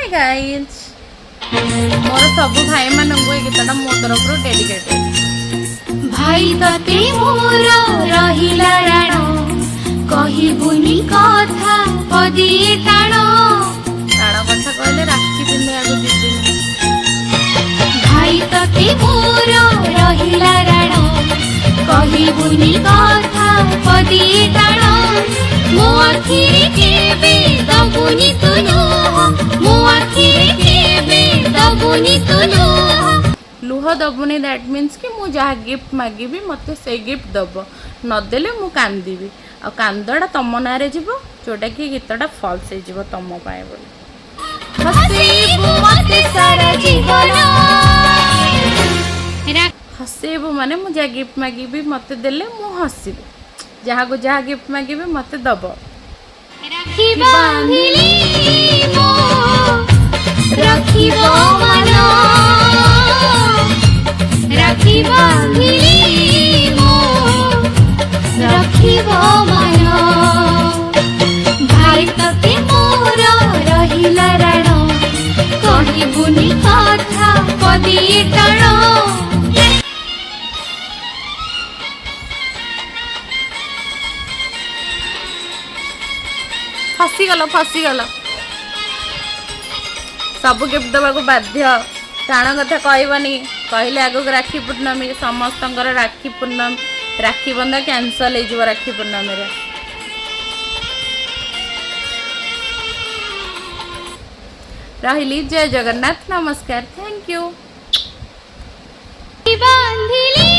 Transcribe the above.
Hi guys मोर सब भाई मानन को गीतटा मो तरफ डेडिकेटेड। भाई तते मोर रहिला राण कहिबुनी कथा पदिए टाण टाण कथा कहले राखी पिंधिया को जिदिन। भाई तते मोर रहिला राण कहिबुनी कथा पदिए टाण मो आखिरे केबे दबुनी तुनु मो आखिरे केबे दबुनी तुनु लुह दबुनी दैट मीन्स कि मु जहाँ गिफ्ट मागिबी मते से गिफ्ट दब नदेले मु कांदिबी आ कांदड़ा तम नारे जीव जोटा कि गीतटा फॉल्स हे जीव तम पाए बोली। हसेबु मते सारा जीवन हसेबु माने मु जहाँ गिफ्ट मागिबी मते देले मु हसिबी जहाँ को जहाँ गिफ्ट मागिबी मते दब। राखी बांधिली मो राखिबो मन राखी बांधिली मो राखिबो मन भाई तते मोर रहिला राण कहिबुनी कथा पदिए टाण फसीगल सब गिफ्ट देवा बाध्य टाण कथा कहबनी कहले आगक राखी पूर्णमी समस्त राखी पूर्णमी राखी बंधा कैंसल हो राखी पूर्णमी रे। रही जय जगन्नाथ नमस्कार थैंक यू। बांधिली